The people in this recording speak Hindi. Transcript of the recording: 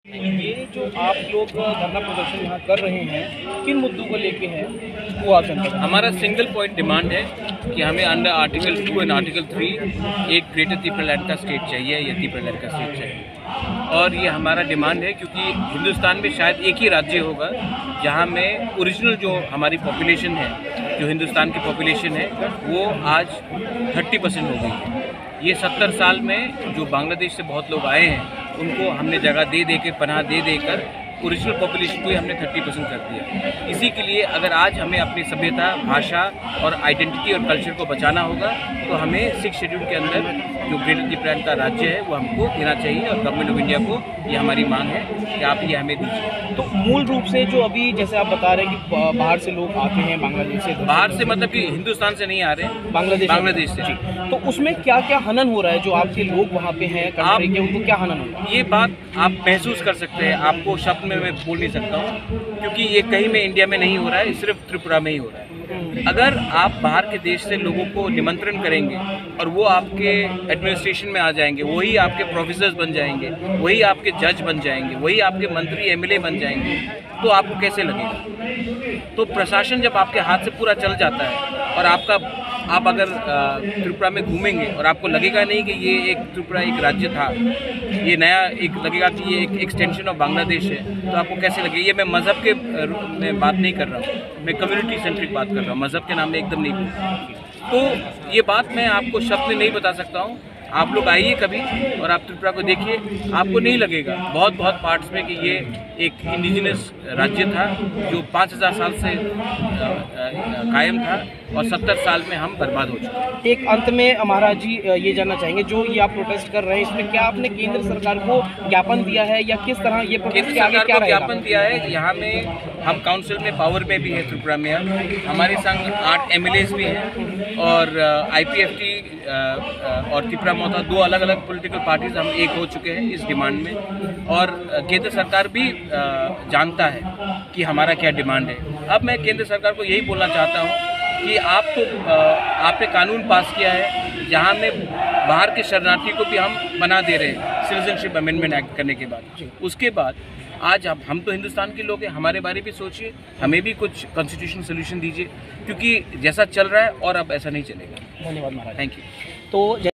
ये जो आप लोग धरना प्रदर्शन यहाँ कर रहे हैं, किन मुद्दों को लेके है वो आप जानते हैं? हमारा सिंगल पॉइंट डिमांड है कि हमें अंडर आर्टिकल 2 एंड आर्टिकल 3 एक ग्रेटर त्रिपुरालैंड का स्टेट चाहिए या त्रिपुरालैंड का स्टेट चाहिए। और ये हमारा डिमांड है क्योंकि हिंदुस्तान में शायद एक ही राज्य होगा जहाँ में ओरिजिनल जो हमारी पॉपुलेशन है, जो हिंदुस्तान की पॉपुलेशन है, वो आज 30% हो गई है। ये 70 साल में जो बांग्लादेश से बहुत लोग आए हैं उनको हमने जगह दे के पनाह दे कर ओरिजिनल पॉपुलेशन को ही हमने 30% कर दिया। इसी के लिए अगर आज हमें अपनी सभ्यता, भाषा और आइडेंटिटी और कल्चर को बचाना होगा तो हमें 6 शेड्यूल के अंदर जो ग्रेटर त्रिपुरालैंड का राज्य है वो हमको देना चाहिए और गवर्नमेंट ऑफ इंडिया को ये हमारी मांग है कि आप ये हमें दीजिए। तो मूल रूप से जो अभी जैसे आप बता रहे हैं कि बाहर से लोग आते हैं, बांग्लादेश से, बाहर से मतलब कि हिंदुस्तान से नहीं आ रहे, बांग्लादेश से। तो उसमें क्या क्या हनन हो रहा है? जो आपके लोग वहाँ पे हैं उनको क्या हनन हो रहा है? ये बात आप महसूस कर सकते हैं, आपको शब्द में मैं बोल नहीं सकता हूँ क्योंकि ये कहीं में इंडिया में नहीं हो रहा है, सिर्फ त्रिपुरा में ही हो रहा है। अगर आप बाहर के देश से लोगों को निमंत्रण करेंगे और वो आपके एडमिनिस्ट्रेशन में आ जाएंगे, वही आपके प्रोफेसर्स बन जाएंगे, वही आपके जज बन जाएंगे, वही आपके मंत्री एमएलए बन जाएंगे, तो आपको कैसे लगेगा? तो प्रशासन जब आपके हाथ से पूरा चल जाता है और आप अगर त्रिपुरा में घूमेंगे और आपको लगेगा नहीं कि ये एक त्रिपुरा एक राज्य था, ये नया एक लगेगा कि ये एक एक्सटेंशन ऑफ बांग्लादेश है, तो आपको कैसे लगेगा? ये मैं मज़हब के में बात नहीं कर रहा हूँ, मैं कम्युनिटी सेंट्रिक बात कर रहा हूँ, मज़हब के नाम में एकदम नहीं। तो ये बात मैं आपको शब्द में नहीं बता सकता हूँ। आप लोग आइए कभी और आप त्रिपुरा को देखिए, आपको नहीं लगेगा बहुत पार्ट्स में कि ये एक इंडिजिनस राज्य था जो 5000 साल से कायम था और 70 साल में हम बर्बाद हो चुके हैं। एक अंत में महाराज जी ये जानना चाहेंगे, जो ये आप प्रोटेस्ट कर रहे हैं इसमें क्या आपने केंद्र सरकार को ज्ञापन दिया है या किस तरह ये केंद्र सरकार को ज्ञापन दिया है? यहाँ में हम काउंसिल में पावर में भी है त्रिपुरा में, हमारे संग 8 एमएलएज भी हैं और IPFT और त्रिपुरा मोता 2 अलग पॉलिटिकल पार्टीज हम एक हो चुके हैं इस डिमांड में और केंद्र सरकार भी जानता है कि हमारा क्या डिमांड है। अब मैं केंद्र सरकार को यही बोलना चाहता हूँ कि आपने कानून पास किया है जहाँ में बाहर के शरणार्थी को भी हम बना दे रहे हैं सिटीजनशिप अमेंडमेंट एक्ट करने के बाद। उसके बाद आज हम तो हिंदुस्तान के लोग हैं, हमारे बारे में सोचिए, हमें भी कुछ कॉन्स्टिट्यूशनल सोल्यूशन दीजिए क्योंकि जैसा चल रहा है और अब ऐसा नहीं चलेगा। धन्यवाद महाराज। Thank you. तो